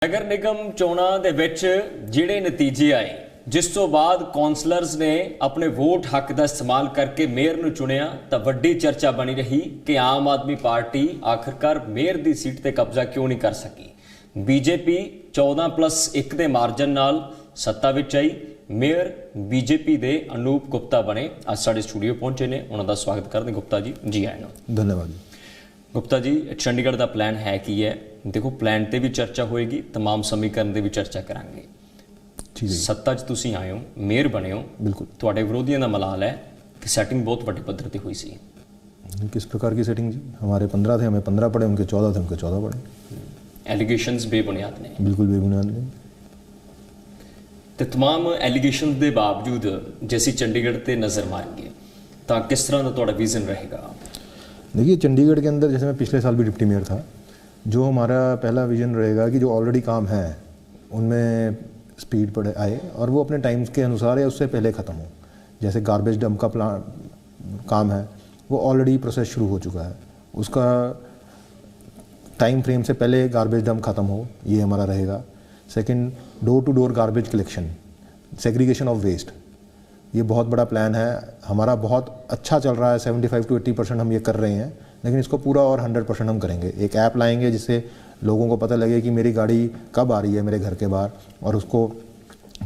ਨਗਰ ਨਿਗਮ ਚੋਣਾਂ ਦੇ ਵਿੱਚ ਜਿਹੜੇ ਨਤੀਜੇ ਆਏ ਜਿਸ ਤੋਂ ਬਾਅਦ ਕੌਂਸਲਰਸ ਨੇ ਆਪਣੇ ਵੋਟ ਹੱਕ ਦਾ ਇਸਤੇਮਾਲ ਕਰਕੇ ਮੇਅਰ ਨੂੰ ਚੁਣਿਆ ਤਾਂ ਵੱਡੀ ਚਰਚਾ ਬਣੀ ਰਹੀ ਕਿ ਆਮ ਆਦਮੀ ਪਾਰਟੀ ਆਖਰਕਾਰ ਮੇਅਰ ਦੀ ਸੀਟ ਤੇ ਕਬਜ਼ਾ ਕਿਉਂ ਨਹੀਂ ਕਰ ਸਕੀ। ਬੀਜੇਪੀ 14+1 ਦੇ ਮਾਰਜਨ ਨਾਲ ਸੱਤਾ ਵਿੱਚ ਆਈ। ਮੇਅਰ ਬੀਜੇਪੀ ਦੇ ਅਨੂਪ ਗੁਪਤਾ ਬਣੇ। ਅੱਜ ਸਾਡੇ ਸਟੂਡੀਓ ਪਹੁੰਚੇ ਨੇ, ਉਹਨਾਂ ਦਾ ਸਵਾਗਤ ਕਰਦੇ। ਗੁਪਤਾ ਜੀ ਜੀ ਆਇਆਂ ਨੂੰ। धन्यवाद। ਗੁਪਤਾ ਜੀ, ਚੰਡੀਗੜ੍ਹ ਦਾ ਪਲਾਨ ਹੈ ਕੀ ਹੈ? ਦੇਖੋ, ਪਲਾਨ ਤੇ ਵੀ ਚਰਚਾ ਹੋਏਗੀ, तमाम ਸਮੀਕਰਨ ਦੇ ਵੀ ਚਰਚਾ ਕਰਾਂਗੇ। ठीक है, ਸੱਤਾ 'ਚ ਤੁਸੀਂ ਆਏ ਹੋ, ਮੇਅਰ ਬਣੇ ਹੋ, बिल्कुल। ਤੁਹਾਡੇ ਵਿਰੋਧੀਆਂ ਦਾ ਮਲਾਲ ਹੈ ਕਿ ਸੈਟਿੰਗ ਬਹੁਤ ਵੱਡੇ ਪੱਧਰ ਤੇ ਹੋਈ ਸੀ। किस प्रकार की सेटिंग जी? हमारे 15 थे, हमें 15 पड़े, उनके 14 थे, उनके 14 पड़े। ਐਲੀਗੇਸ਼ਨਸ ਬੇਬੁਨਿਆਦ ਨੇ बिल्कुल बेबुनियाद नहीं। ਤੇ तमाम ਐਲੀਗੇਸ਼ਨਸ ਦੇ ਬਾਵਜੂਦ ਜੇ ਅਸੀਂ ਚੰਡੀਗੜ੍ਹ ਤੇ ਨਜ਼ਰ ਮਾਰੀਏ ਤਾਂ ਕਿਸ ਤਰ੍ਹਾਂ ਦਾ ਤੁਹਾਡਾ ਵਿਜ਼ਨ ਰਹੇਗਾ? देखिए, चंडीगढ़ के अंदर जैसे मैं पिछले साल भी डिप्टी मेयर था, जो हमारा पहला विजन रहेगा कि जो ऑलरेडी काम है उनमें स्पीड पर आए और वो अपने टाइम्स के अनुसार या उससे पहले ख़त्म हो। जैसे गार्बेज डंप का प्लान काम है, वो ऑलरेडी प्रोसेस शुरू हो चुका है, उसका टाइम फ्रेम से पहले गार्बेज डंप ख़त्म हो, ये हमारा रहेगा। Second, door to door garbage collection, segregation of waste, ये बहुत बड़ा प्लान है हमारा। बहुत अच्छा चल रहा है, 75 to 80% हम ये कर रहे हैं, लेकिन इसको पूरा और 100% हम करेंगे। एक ऐप लाएंगे जिससे लोगों को पता लगे कि मेरी गाड़ी कब आ रही है मेरे घर के बाहर और उसको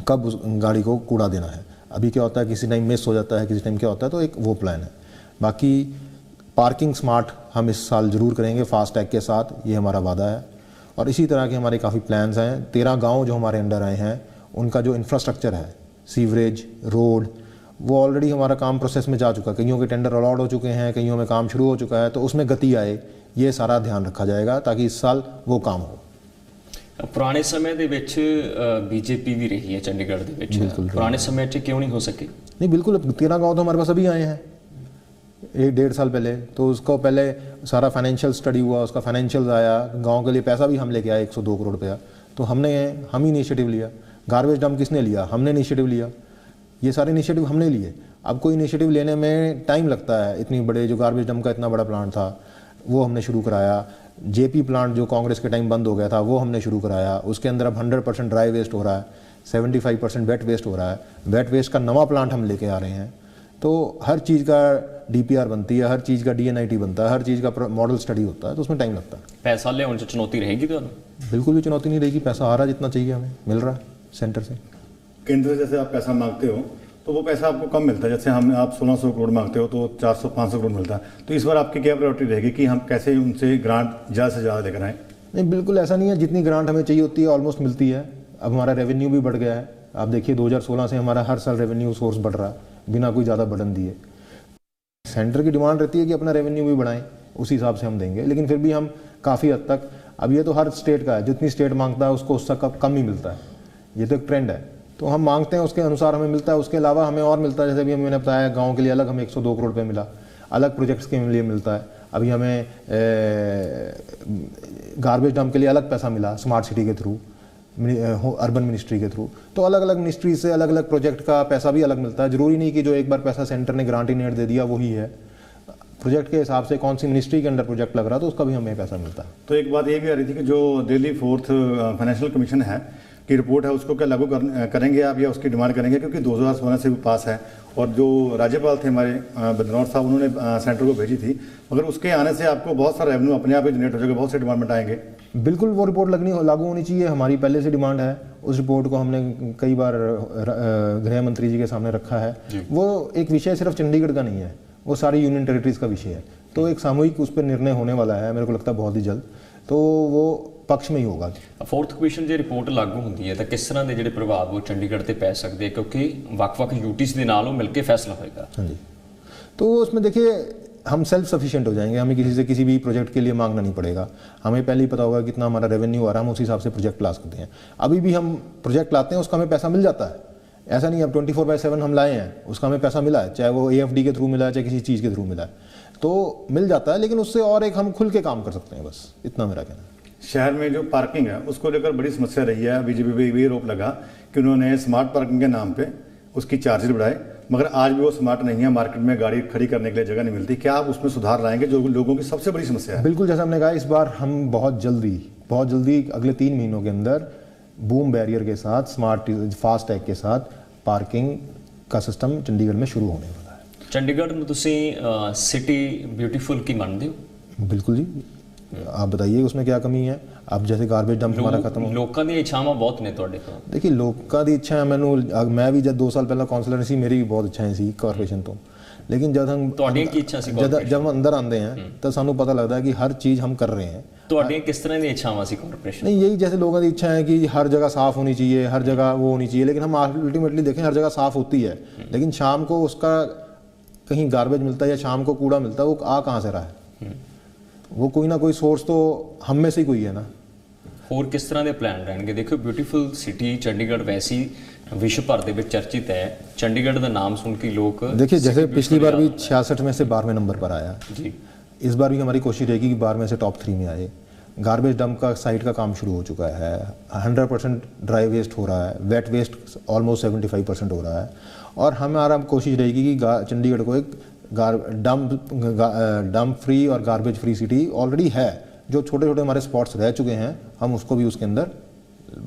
कब उस गाड़ी को कूड़ा देना है। अभी क्या होता है, किसी टाइम मिस हो जाता है, किसी टाइम क्या होता है, तो एक वो प्लान है। बाकी पार्किंग स्मार्ट हम इस साल ज़रूर करेंगे फास्ट टैग के साथ, ये हमारा वादा है। और इसी तरह के हमारे काफ़ी प्लान्स हैं। 13 गाँव जो हमारे अंडर आए हैं उनका जो इंफ्रास्ट्रक्चर है, सीवरेज, रोड, वो ऑलरेडी हमारा काम प्रोसेस में जा चुका है। कईयों के टेंडर अलॉट हो चुके हैं, कईयों में काम शुरू हो चुका है, तो उसमें गति आए, ये सारा ध्यान रखा जाएगा ताकि इस साल वो काम हो। ਪੁਰਾਣੇ ਸਮੇਂ ਦੇ ਵਿੱਚ ਬੀਜੇਪੀ ਵੀ ਰਹੀ ਹੈ ਚੰਡੀਗੜ੍ਹ ਦੇ ਵਿੱਚ, ਪੁਰਾਣੇ ਸਮੇਂ 'ਚ ਕਿਉਂ नहीं हो सके? नहीं, बिल्कुल। 13 गाँव तो हमारे पास अभी आए हैं 1-1.5 साल पहले, तो उसको पहले सारा फाइनेंशियल स्टडी हुआ, उसका फाइनेंशियल आया, गांव के लिए पैसा भी हम लेके आए 102 करोड़ रुपया, तो हम ही इनिशिएटिव लिया। गार्बेज डंप किसने लिया? हमने इनिशिएटिव लिया। ये सारे इनिशिएटिव हमने लिए। अब कोई इनिशिएटिव लेने में टाइम लगता है, इतनी बड़े जो गार्बेज डंप का इतना बड़ा प्लांट था वो हमने शुरू कराया। जेपी प्लांट जो कांग्रेस के टाइम बंद हो गया था वो हमने शुरू कराया। उसके अंदर अब 100% ड्राई वेस्ट हो रहा है, 75% वेट वेस्ट हो रहा है। वेट वेस्ट का नवा प्लांट हम लेके आ रहे हैं। तो हर चीज़ का DPR बनती है, हर चीज़ का DNIT बनता है, हर चीज़ का मॉडल स्टडी होता है, तो उसमें टाइम लगता है। पैसा लियाउण 'ਚ चुनौती रहेगी ਤੁਹਾਨੂੰ? बिल्कुल भी चुनौती नहीं रहेगी। पैसा आ रहा जितना चाहिए हमें मिल रहा है सेंटर से। केंद्र से जैसे आप पैसा मांगते हो तो वो पैसा आपको कम मिलता है। जैसे आप 1600 करोड़ मांगते हो तो 400-500 करोड़ मिलता है। तो इस बार आपकी क्या प्रायोरिटी रहेगी कि हम कैसे उनसे ग्रांट ज़्यादा से ज़्यादा लेकर आएँ? नहीं, बिल्कुल ऐसा नहीं है। जितनी ग्रांट हमें चाहिए होती है ऑलमोस्ट मिलती है। अब हमारा रेवेन्यू भी बढ़ गया है। आप देखिए 2016 से हमारा हर साल रेवेन्यू सोर्स बढ़ रहा है बिना कोई ज़्यादा बर्डन दिए। सेंटर की डिमांड रहती है कि अपना रेवेन्यू भी बढ़ाएं, उसी हिसाब से हम देंगे, लेकिन फिर भी हम काफ़ी हद तक, अब ये तो हर स्टेट का है, जितनी स्टेट मांगता है उसको उससे कम ही मिलता है। ये तो एक ट्रेंड है, तो हम मांगते हैं उसके अनुसार हमें मिलता है। उसके अलावा हमें और मिलता है, जैसे अभी मैंने बताया गांव के लिए अलग हमें 102 करोड़ रुपये मिला, अलग प्रोजेक्ट्स के लिए मिलता है। अभी हमें गार्बेज डंप के लिए अलग पैसा मिला स्मार्ट सिटी के थ्रू, अर्बन मिनिस्ट्री के थ्रू। तो अलग अलग मिनिस्ट्री से अलग अलग प्रोजेक्ट का पैसा भी अलग मिलता है। ज़रूरी नहीं कि जो एक बार पैसा सेंटर ने ग्रांट इनेट दे दिया वही है। प्रोजेक्ट के हिसाब से कौन सी मिनिस्ट्री के अंदर प्रोजेक्ट लग रहा तो उसका भी हमें पैसा मिलता है। तो एक बात ये भी आ रही थी कि जो दिल्ली 4th फाइनेंशियल कमीशन है की रिपोर्ट है उसको क्या लागू करेंगे आप या उसकी डिमांड करेंगे? क्योंकि 2016 से भी पास है और जो राज्यपाल थे हमारे बद्रीनाथ साहब, उन्होंने सेंटर को भेजी थी, मगर उसके आने से आपको बहुत सारा रेवेन्यू अपने आप ही जनरेट हो जाएगा, बहुत से डिपार्टमेंट आएंगे। बिल्कुल, वो रिपोर्ट लागू होनी चाहिए, हमारी पहले से डिमांड है। उस रिपोर्ट को हमने कई बार गृह मंत्री जी के सामने रखा है। वो एक विषय सिर्फ चंडीगढ़ का नहीं है, वो सारी यूनियन टेरिटरीज का विषय है। तो एक सामूहिक उस पर निर्णय होने वाला है, मेरे को लगता है बहुत ही जल्द, तो वो पक्ष में ही होगा। 4th ਕਮਿਸ਼ਨ ਜੇ ਰਿਪੋर्ट लागू ਹੁੰਦੀ ਹੈ ਤਾਂ किस तरह ਦੇ ਜਿਹੜੇ ਪ੍ਰਭਾਵ ਉਹ ਚੰਡੀਗੜ੍ਹ ਤੇ ਪੈ ਸਕਦੇ, क्योंकि ਵੱਖ-ਵੱਖ यूटीज ਦੇ ਨਾਲ ਉਹ ਮਿਲ ਕੇ फैसला होएगा। हाँ जी, तो उसमें देखिए हम सेल्फ सफिशिएंट हो जाएंगे, हमें किसी से किसी भी प्रोजेक्ट के लिए मांगना नहीं पड़ेगा। हमें पहले ही पता होगा कितना हमारा रेवेन्यू आ रहा है, हम उस हिसाब से प्रोजेक्ट ला सकते हैं। अभी भी हम प्रोजेक्ट लाते हैं उसका हमें पैसा मिल जाता है, ऐसा नहीं है। अब 24/7 हम लाए हैं उसका हमें पैसा मिला है, चाहे वो AFD के थ्रू मिला है चाहे किसी चीज़ के थ्रू मिला है, तो मिल जाता है। लेकिन उससे और एक हम खुल के काम कर सकते हैं, बस इतना मेरा कहना है। शहर में जो पार्किंग है उसको लेकर बड़ी समस्या रही है। बीजेपी पे भी आरोप लगा कि उन्होंने स्मार्ट पार्किंग के नाम पे उसकी चार्जेस बढ़ाए, मगर आज भी वो स्मार्ट नहीं है। मार्केट में गाड़ी खड़ी करने के लिए जगह नहीं मिलती। क्या आप उसमें सुधार लाएंगे, जो लोगों की सबसे बड़ी समस्या है? बिल्कुल, जैसा हमने कहा, इस बार हम बहुत जल्दी बहुत जल्दी अगले 3 महीनों के अंदर बूम बैरियर के साथ, स्मार्ट फास्ट टैग के साथ पार्किंग का सिस्टम चंडीगढ़ में शुरू होने वाला है। ਚੰਡੀਗੜ੍ਹ ਨੂੰ ਤੁਸੀਂ ਸਿਟੀ ਬਿਊਟੀਫੁਲ ਕੀ ਮੰਨਦੇ ਹੋ? बिल्कुल जी, आप बताइए उसमें क्या कमी है। अब जैसे गार्बेज डंप हमारा खत्म हो, ਲੋਕਾਂ ਦੀਆਂ ਇੱਛਾਵਾਂ ਬਹੁਤ ਨੇ ਤੁਹਾਡੇ ਤੋਂ। देखिए लोगों की इच्छा है, मैं भी जब 2 साल पहले कौंसलर सी, मेरी भी बहुत इच्छाएं सी कारपोरेशन तो, लेकिन जब हम ਤੁਹਾਡੀਆਂ ਕੀ ਇੱਛਾ ਸੀ जब हम अंदर आते हैं तो सानू पता लगता है कि हर चीज़ हम कर रहे हैं। ਤੁਹਾਡੀਆਂ ਕਿਸ ਤਰ੍ਹਾਂ ਦੀਆਂ ਇੱਛਾਵਾਂ ਸੀ ਕਾਰਪੋਰੇਸ਼ਨ? नहीं, यही जैसे लोगों की इच्छा है कि हर जगह साफ़ होनी चाहिए, हर जगह वो होनी चाहिए, लेकिन हम अल्टीमेटली देखें हर जगह साफ़ होती है, लेकिन शाम को उसका कहीं गार्बेज मिलता है या शाम को कूड़ा मिलता है, वो आ कहाँ से रहा है? वो कोई ना कोई सोर्स तो हम में से ही कोई है ना। ਹੋਰ ਕਿਸ ਤਰ੍ਹਾਂ ਦੇ ਪਲਾਨ ਰਹਿਣਗੇ? ਦੇਖੋ ਬਿਊਟੀਫੁਲ ਸਿਟੀ ਚੰਡੀਗੜ੍ਹ ਵੈਸੀ विश्व भर ਦੇ ਵਿੱਚ ਚਰਚਿਤ ਹੈ। ਚੰਡੀਗੜ੍ਹ ਦਾ ਨਾਮ सुन के लोग देखिए जैसे पिछली बार भी 66 में से 12वें नंबर पर आया जी, इस बार भी हमारी कोशिश रहेगी कि 12 में से टॉप 3 में आए। गार्बेज डंप का साइट का काम शुरू हो चुका है, 100% ड्राई वेस्ट हो रहा है, वेट वेस्ट ऑलमोस्ट 75% हो रहा है, और हमारा कोशिश रहेगी कि चंडीगढ़ को एक डंप फ्री और गार्बेज फ्री सिटी ऑलरेडी है। जो छोटे छोटे हमारे स्पॉट्स रह चुके हैं हम उसको भी उसके अंदर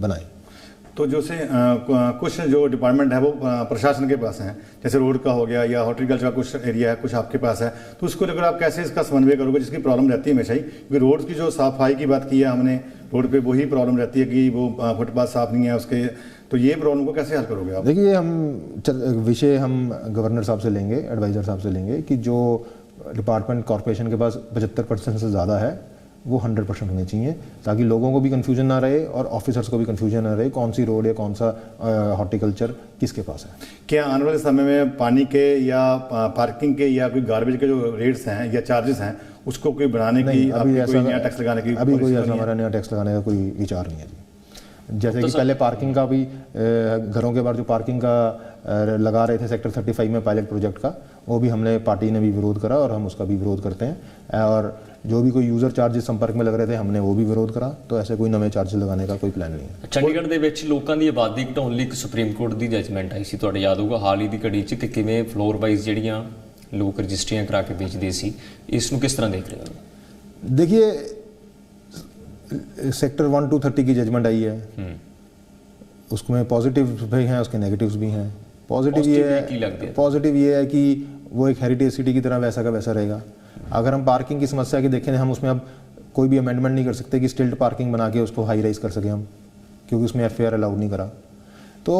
बनाएं। तो जैसे कुछ जो डिपार्टमेंट है वो प्रशासन के पास हैं, जैसे रोड का हो गया या हॉर्टिकल्चर का कुछ एरिया है, कुछ आपके पास है, तो उसको लेकर आप कैसे इसका समन्वय करोगे? जिसकी प्रॉब्लम रहती है हमेशा ही, क्योंकि रोड की जो सफाई की बात की है हमने, रोड पे वही प्रॉब्लम रहती है कि वो फुटपाथ साफ नहीं है उसके, तो ये प्रॉब्लम को कैसे हल करोगे आप? देखिए हम विषय हम गवर्नर साहब से लेंगे, एडवाइज़र साहब से लेंगे कि जो डिपार्टमेंट कॉर्पोरेशन के पास 75% से ज़्यादा है वो 100% होने चाहिए, ताकि लोगों को भी कन्फ्यूजन ना रहे और ऑफिसर्स को भी कन्फ्यूजन ना रहे कौन सी रोड या कौन सा हॉर्टिकल्चर किसके पास है। क्या आने वाले समय में पानी के या पार्किंग के या कोई गार्बेज के जो रेट्स हैं या चार्जेस हैं उसको कोई बढ़ाने की, अभी कोई नया टैक्स लगाने की? अभी कोई ऐसा हमारा नया टैक्स लगाने का कोई विचार नहीं है जी। जैसे कि पहले पार्किंग का भी घरों के बाहर जो पार्किंग का लगा रहे थे सेक्टर 35 में पायलट प्रोजेक्ट का, वो भी हमने पार्टी ने भी विरोध करा और हम उसका भी विरोध करते हैं, और जो भी कोई यूज़र चार्जेस संपर्क में लग रहे थे हमने वो भी विरोध करा। तो ऐसे कोई नवे चार्जेस लगाने का कोई प्लान नहीं है। ਚੰਡੀਗੜ੍ਹ ਦੇ ਵਿੱਚ ਲੋਕਾਂ ਦੀ ਆਬਾਦੀ ਘਟਾਉਣ ਲਈ ਇੱਕ ਸੁਪਰੀਮ ਕੋਰਟ ਦੀ ਜਜਮੈਂਟ ਆਈ ਸੀ, ਤੁਹਾਡੇ ਯਾਦ ਹੋਊਗਾ ਹਾਲ ਹੀ ਦੀ ਘੜੀ 'ਚ, ਕਿ ਕਿਵੇਂ ਫਲੋਰ ਵਾਈਜ਼ ਜਿਹੜੀਆਂ ਲੋਕ ਰਜਿਸਟਰੀਆਂ ਕਰਾ ਕੇ ਵੇਚਦੇ ਸੀ। ਇਸ ਨੂੰ ਕਿਸ ਤਰ੍ਹਾਂ ਦੇਖ ਰਹੇ ਹੋ? देखिए सेक्टर 1 to 30 की जजमेंट आई है, उसमें पॉजिटिव भी हैं उसके नेगेटिव्स भी हैं। पॉजिटिव ये है कि वो एक हेरिटेज सिटी की तरह वैसा का वैसा रहेगा। अगर हम पार्किंग की समस्या की देखें, हम उसमें अब कोई भी अमेंडमेंट नहीं कर सकते कि स्टिल्ट पार्किंग बना के उसको हाई राइज कर सकें हम, क्योंकि उसमें FAR अलाउड नहीं करा। तो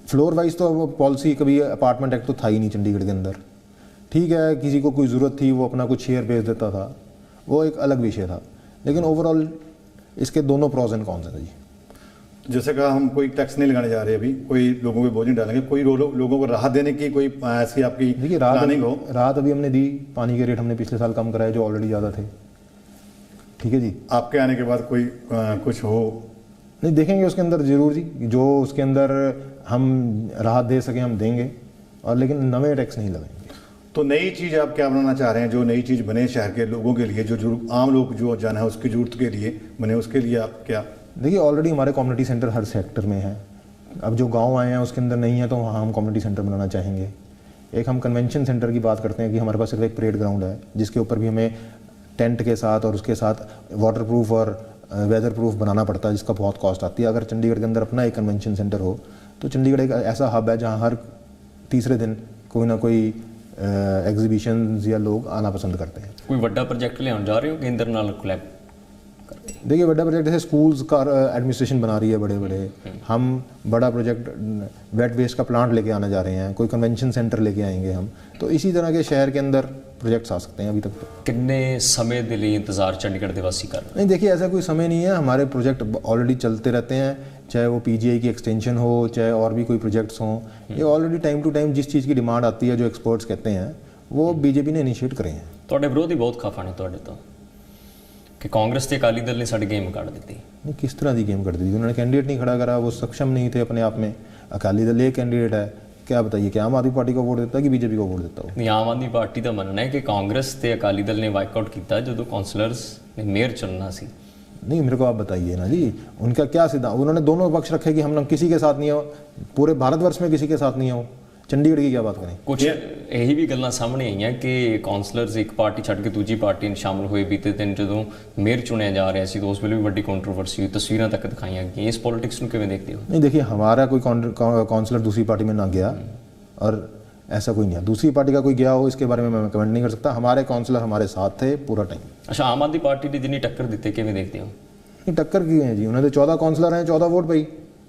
फ्लोर वाइज तो वो पॉलिसी कभी अपार्टमेंट एक्ट तो था ही नहीं चंडीगढ़ के अंदर। ठीक है, किसी को कोई ज़रूरत थी वो अपना कुछ शेयर बेच देता था, वो एक अलग विषय था, लेकिन ओवरऑल इसके दोनों प्रोज एंड कॉन्स हैं जी। जैसे कहा हम कोई टैक्स नहीं लगाने जा रहे, अभी कोई लोगों पे बोझ नहीं डालेंगे, कोई लोगों को राहत देने की कोई ऐसी आपकी देखिए प्लानिंग हो? राहत अभी हमने दी, पानी के रेट हमने पिछले साल कम कराए जो ऑलरेडी ज़्यादा थे। ठीक है जी, आपके आने के बाद कोई कुछ हो? नहीं, देखेंगे उसके अंदर ज़रूर जी, जो उसके अंदर हम राहत दे सकें हम देंगे, और लेकिन नए टैक्स नहीं लगाएंगे। तो नई चीज़ आप क्या बनाना चाह रहे हैं, जो नई चीज़ बने शहर के लोगों के लिए, जो आम लोग जो जाना है उसकी जरूरत के लिए बने, उसके लिए आप क्या? देखिए ऑलरेडी हमारे कम्युनिटी सेंटर हर सेक्टर में है, अब जो गांव आए हैं उसके अंदर नहीं है तो वहाँ हम कम्युनिटी सेंटर बनाना चाहेंगे। एक हम कन्वेंशन सेंटर की बात करते हैं कि हमारे पास सिर्फ एक परेड ग्राउंड है जिसके ऊपर भी हमें टेंट के साथ और उसके साथ वाटर प्रूफ और वेदर प्रूफ बनाना पड़ता है, जिसका बहुत कॉस्ट आती है। अगर चंडीगढ़ के अंदर अपना एक कन्वेंशन सेंटर हो तो चंडीगढ़ एक ऐसा हब है जहाँ हर तीसरे दिन कोई ना कोई एग्जीबिशंस या लोग आना पसंद करते हैं। कोई बड़ा प्रोजेक्ट लियाउण जा रहे हो केंद्र नाल कोलैब? देखिए बड़ा प्रोजेक्ट जैसे स्कूल्स का एडमिनिस्ट्रेशन बना रही है बड़े बड़े, हम बड़ा प्रोजेक्ट वेट वेस्ट का प्लांट लेके आने जा रहे हैं, कोई कन्वेंशन सेंटर लेके आएंगे हम, तो इसी तरह के शहर के अंदर प्रोजेक्ट्स आ सकते हैं। अभी तक तो कितने समय के लिए इंतजार चंडीगढ़ के वासी कर? नहीं, देखिए ऐसा कोई समय नहीं है, हमारे प्रोजेक्ट ऑलरेडी चलते रहते हैं, चाहे वो PGI की एक्सटेंशन हो चाहे और भी कोई प्रोजेक्ट्स हों, ये ऑलरेडी टाइम टू टाइम जिस चीज़ की डिमांड आती है जो एक्सपर्ट्स कहते हैं वो बीजेपी ने इनिशिएट करे हैं। ਤੁਹਾਡੇ ਵਿਰੋਧੀ ਬਹੁਤ ਖਫਾ ਨੇ ਤੁਹਾਡੇ ਤੋਂ कि कांग्रेस ਤੇ अकाली दल ने साड़ी गेम ਕੱਢ ਦਿੱਤੀ। नहीं, किस तरह की गेम कर दी? उन्होंने कैंडिडेट नहीं खड़ा करा, वो सक्षम नहीं थे अपने आप में। अकाली दल एक कैंडिडेट है, क्या बताइए क्या आम आदमी पार्टी को वोट देता है कि बीजेपी को वोट देता हो? नहीं, आम आदमी पार्टी का मानना है कि कांग्रेस ਤੇ अकाली दल ने वाइकआउट किया जो काउंसलर्स ने मेयर चुनना सी। नहीं, मेरे को आप बताइए ना जी, उनका क्या सिद्धांत? उन्होंने दोनों पक्ष रखे कि हम किसी के साथ नहीं हो, पूरे भारतवर्ष में किसी के साथ नहीं हो, चंडीगढ़ की क्या बात करें। ਕੁਝ ਇਹੀ ਵੀ ਗੱਲਾਂ ਸਾਹਮਣੇ ਆਈਆਂ ਕਿ ਕਾਉਂਸਲਰਸ ਇੱਕ ਪਾਰਟੀ ਛੱਡ ਕੇ ਦੂਜੀ ਪਾਰਟੀ ਵਿੱਚ ਸ਼ਾਮਲ ਹੋਏ ਬੀਤੇ ਦਿਨ ਜਦੋਂ ਮੇਅਰ ਚੁਣਿਆ ਜਾ ਰਿਹਾ ਸੀ ਤਾਂ ਉਸ ਵੇਲੇ ਵੀ ਵੱਡੀ ਕੰਟਰੋਵਰਸੀ ਹੋਈ, ਤਸਵੀਰਾਂ ਤੱਕ ਦਿਖਾਈਆਂ ਗਈਆਂ। ਇਸ ਪੋਲਿटिक्स ਨੂੰ ਕਿਵੇਂ देखते हो? नहीं देखिए, हमारा कोई काउंसलर दूसरी पार्टी में ना गया और ऐसा कोई नहीं है। दूसरी पार्टी का कोई गया हो इसके बारे में मैं कमेंट नहीं कर सकता। हमारे काउंसलर हमारे साथ थे पूरा टाइम। ਅੱਛਾ, ਆਮ ਆਦਮੀ ਪਾਰਟੀ ਨੇ ਜਿੰਨੀ ਟੱਕਰ ਦਿੱਤੀ ਕਿਵੇਂ ਦੇਖਦੇ ਹੋ? नहीं टक्कर की है जी, उन्हें तो 14 काउंसलर हैं, 14 वोट पाई।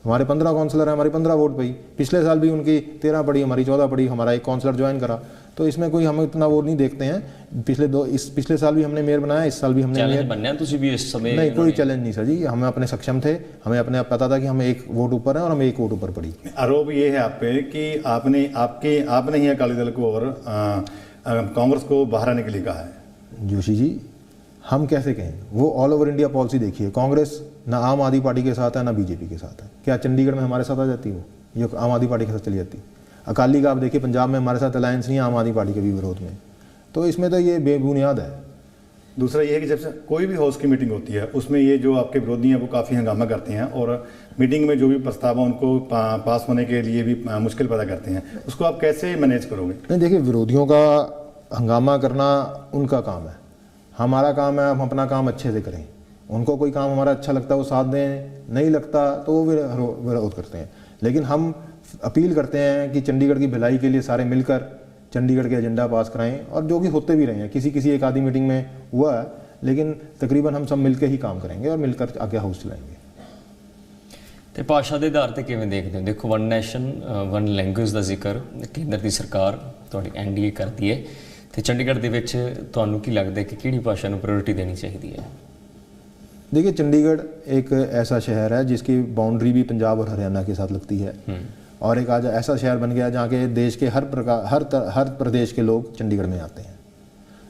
हमारे 15 काउंसलर हैं, हमारी 15 वोट पाई। पिछले साल भी उनकी 13 पड़ी, हमारी 14 पड़ी। हमारा एक काउंसलर ज्वाइन करा, तो इसमें कोई हम इतना वोट नहीं देखते हैं। पिछले साल भी हमने मेयर बनाया, इस साल भी हमने मेयर बनना। तुसी भी इस समय नहीं, कोई चैलेंज नहीं सर जी। हमें अपने सक्षम थे, हमें अपने आप पता था कि हम एक वोट ऊपर हैं और हम एक वोट ऊपर पड़ी। आरोप ये है आप पे कि आपने ही अकाली दल को और कांग्रेस को बाहर आने के लिए कहा है। जोशी जी, हम कैसे कहें? वो ऑल ओवर इंडिया पॉलिसी देखिए, कांग्रेस ना आम आदमी पार्टी के साथ है ना बीजेपी के साथ है। क्या चंडीगढ़ में हमारे साथ आ जाती है? वो ये आम आदमी पार्टी के साथ चली जाती। अकाली का आप देखिए, पंजाब में हमारे साथ अलायंस नहीं है आम आदमी पार्टी के भी विरोध में, तो इसमें तो ये बेबुनियाद है। दूसरा ये है कि जब से कोई भी हाउस की मीटिंग होती है उसमें ये जो आपके विरोधी हैं वो काफ़ी हंगामा करते हैं और मीटिंग में जो भी प्रस्ताव है उनको पास होने के लिए भी मुश्किल पैदा करते हैं। उसको आप कैसे मैनेज करोगे? नहीं देखिए, विरोधियों का हंगामा करना उनका काम है, हमारा काम है हम अपना काम अच्छे से करें। उनको कोई काम हमारा अच्छा लगता है वो साथ दें, नहीं लगता तो वो विरोध करते हैं। लेकिन हम अपील करते हैं कि चंडीगढ़ की भलाई के लिए सारे मिलकर चंडीगढ़ के एजेंडा पास कराएं, और जो कि होते भी रहे हैं। किसी एक आधी मीटिंग में हुआ है, लेकिन तकरीबन हम सब मिलकर ही काम करेंगे और मिलकर आगे हाउस चलाएंगे। ਤੇ ਭਾਸ਼ਾ ਦੇ ਆਧਾਰ ਤੇ ਕਿਵੇਂ ਦੇਖਦੇ ਹੋ? ਦੇਖੋ, ਵਨ ਨੈਸ਼ਨ ਵਨ ਲੈਂਗੁਏਜ ਦਾ ਜ਼ਿਕਰ ਕੇਂਦਰ ਦੀ ਸਰਕਾਰ ਤੁਹਾਡੀ ਐਨਡੀਏ ਕਰਦੀ ਹੈ, ਤੇ ਚੰਡੀਗੜ੍ਹ ਦੇ ਵਿੱਚ ਤੁਹਾਨੂੰ ਕੀ ਲੱਗਦਾ ਹੈ कि ਕਿਹੜੀ ਭਾਸ਼ਾ ਨੂੰ ਪ੍ਰਾਇੋਰਟੀ ਦੇਣੀ ਚਾਹੀਦੀ है? देखिए, चंडीगढ़ एक ऐसा शहर है जिसकी बाउंड्री भी पंजाब और हरियाणा के साथ लगती है, और एक आज ऐसा शहर बन गया जहाँ के देश के हर प्रदेश के लोग चंडीगढ़ में आते हैं।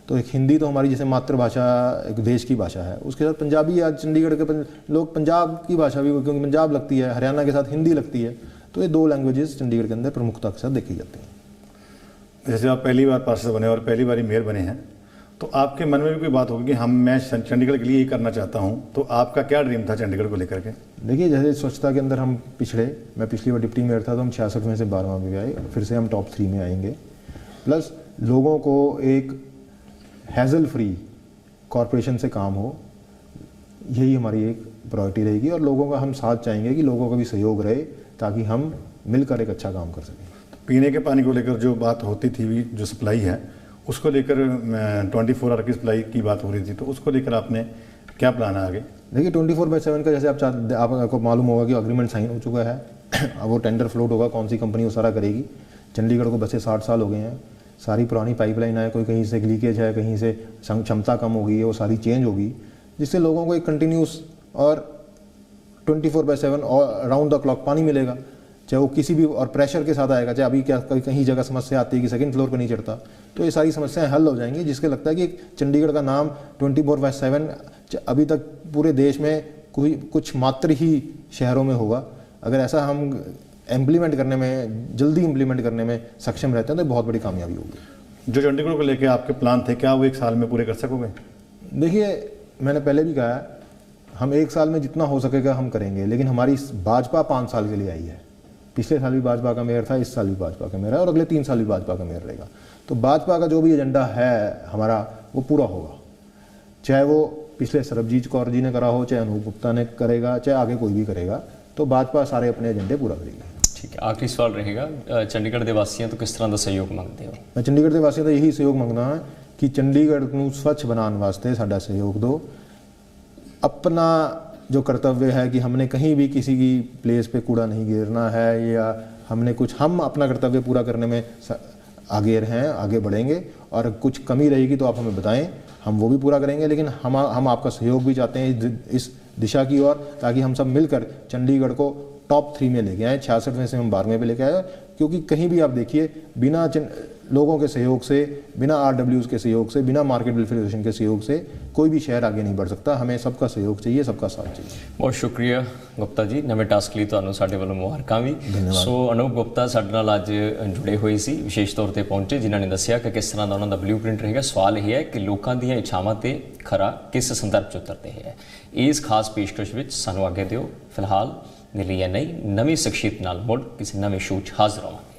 तो एक हिंदी तो हमारी जैसे मातृभाषा एक देश की भाषा है, उसके साथ पंजाबी आज चंडीगढ़ के लोग पंजाब की भाषा भी, क्योंकि पंजाब लगती है, हरियाणा के साथ हिंदी लगती है, तो ये 2 लैंग्वेजेस चंडीगढ़ के अंदर प्रमुखता के साथ देखी जाती हैं। जैसे आप पहली बार पार्षद बने और पहली बार मेयर बने हैं, तो आपके मन में भी कोई बात होगी कि मैं चंडीगढ़ के लिए ये करना चाहता हूँ, तो आपका क्या ड्रीम था चंडीगढ़ को लेकर के? देखिए, जैसे स्वच्छता के अंदर हम मैं पिछली बार डिप्टी मेयर था तो हम 66 में से 12वां में आए, फिर से हम टॉप 3 में आएंगे। प्लस लोगों को एक हैज़ल फ्री कॉरपोरेशन से काम हो, यही हमारी एक प्रायोरिटी रहेगी, और लोगों का हम साथ चाहेंगे कि लोगों का भी सहयोग रहे ताकि हम मिलकर एक अच्छा काम कर सकें। पीने के पानी को लेकर जो बात होती थी, जो सप्लाई है उसको लेकर 24 आवर की सप्लाई की बात हो रही थी, तो उसको लेकर आपने क्या प्लान है आगे? देखिए, 24/7 का जैसे आपको मालूम होगा कि अग्रीमेंट साइन हो चुका है। अब वो टेंडर फ्लोट होगा, कौन सी कंपनी वो सारा करेगी। चंडीगढ़ को बसे 60 साल हो गए हैं, सारी पुरानी पाइपलाइन है, कोई कहीं से लीकेज है, कहीं से क्षमता कम हो गई है, वो सारी चेंज होगी, जिससे लोगों को एक कंटिन्यूस और 24/7 और राउंड द क्लॉक पानी मिलेगा, चाहे वो किसी भी, और प्रेशर के साथ आएगा। चाहे अभी क्या कहीं जगह समस्या आती है कि 2nd फ्लोर पर नहीं चढ़ता, तो ये सारी समस्याएं हल हो जाएंगी, जिसके लगता है कि चंडीगढ़ का नाम 24/7 अभी तक पूरे देश में कुछ मात्र ही शहरों में होगा। अगर ऐसा हम जल्दी इम्प्लीमेंट करने में सक्षम रहते हैं तो बहुत बड़ी कामयाबी होगी। जो चंडीगढ़ को लेकर आपके प्लान थे, क्या वो 1 साल में पूरे कर सकोगे? देखिए, मैंने पहले भी कहा है, हम 1 साल में जितना हो सकेगा हम करेंगे, लेकिन हमारी भाजपा 5 साल के लिए आई है। पिछले साल भी भाजपा का मेयर था, इस साल भी भाजपा का मेयर है, और अगले 3 साल भी भाजपा का मेयर रहेगा। तो भाजपा का जो भी एजेंडा है हमारा, वो पूरा होगा, चाहे वो पिछले सरबजीत कौर जी ने करा हो, चाहे अनूप गुप्ता ने करेगा, चाहे आगे कोई भी करेगा, तो भाजपा सारे अपने एजेंडे पूरा करेगी। ठीक है, आखिरी सवाल रहेगा, चंडीगढ़ ਦੇ ਵਾਸੀਆਂ ਤੋਂ किस तरह का सहयोग ਮੰਗਦੇ ਹੋ? मैं चंडीगढ़ ਦੇ ਵਾਸੀਆਂ ਤੋਂ यही सहयोग ਮੰਗਦਾ ਹਾਂ कि चंडीगढ़ ਨੂੰ स्वच्छ बनाने वास्ते साਡਾ सहयोग दो। अपना जो कर्तव्य है कि हमने कहीं भी किसी की प्लेस पे कूड़ा नहीं गिरना है, या हम अपना कर्तव्य पूरा करने में आगे बढ़ेंगे, और कुछ कमी रहेगी तो आप हमें बताएं, हम वो भी पूरा करेंगे। लेकिन हम आपका सहयोग भी चाहते हैं इस दिशा की ओर, ताकि हम सब मिलकर चंडीगढ़ को टॉप 3 में लेके आए। 66 में से हम 12वें पे लेके आए, क्योंकि कहीं भी आप देखिए, बिना लोगों के सहयोग से, बिना RWs के सहयोग से, बिना मार्केट वेलफेयर एसोसिएशन के सहयोग से कोई भी शहर आगे नहीं बढ़ सकता। हमें सबका सहयोग चाहिए, सबका साथ चाहिए। बहुत शुक्रिया गुप्ता जी, नवे टास्क ਲਈ ਤੁਹਾਨੂੰ ਸਾਡੇ ਵੱਲੋਂ ਮੁਬਾਰਕਾਂ ਵੀ। ਸੋ ਅਨੂਪ ਗੁप्ता ਸਾਡੇ ਨਾਲ ਅੱਜ ਜੁੜੇ ਹੋਏ ਸੀ, ਵਿਸ਼ੇਸ਼ ਤੌਰ ਤੇ ਪਹੁੰਚੇ, ਜਿਨ੍ਹਾਂ ਨੇ ਦੱਸਿਆ ਕਿ ਕਿਸ ਤਰ੍ਹਾਂ ਦਾ ਉਹਨਾਂ ਦਾ ਬਲੂਪ੍ਰਿੰਟ ਰਹੇਗਾ। ਸਵਾਲ ਇਹ ਹੈ ਕਿ ਲੋਕਾਂ ਦੀਆਂ ਇੱਛਾਵਾਂ ਤੇ ਖਰਾ ਕਿਸ ਸੰਦਰਭ 'ਚ ਉਤਰਦੇ ਹੈ। ਇਸ ਖਾਸ ਪੇਸ਼ਕਸ਼ ਵਿੱਚ ਸਾਨੂੰ ਆਗੇ ਦਿਓ। ਫਿਲਹਾਲ ਦੇ ਲਈ ਨਵੀਂ ਸ਼ਖਸੀਅਤ ਨਾਲ ਮੁੜ ਕਿਸੇ ਨਵੇਂ ਸ਼ੋਅ 'ਚ ਹਾਜ਼ਰ ਹੋਵਾਂਗੇ।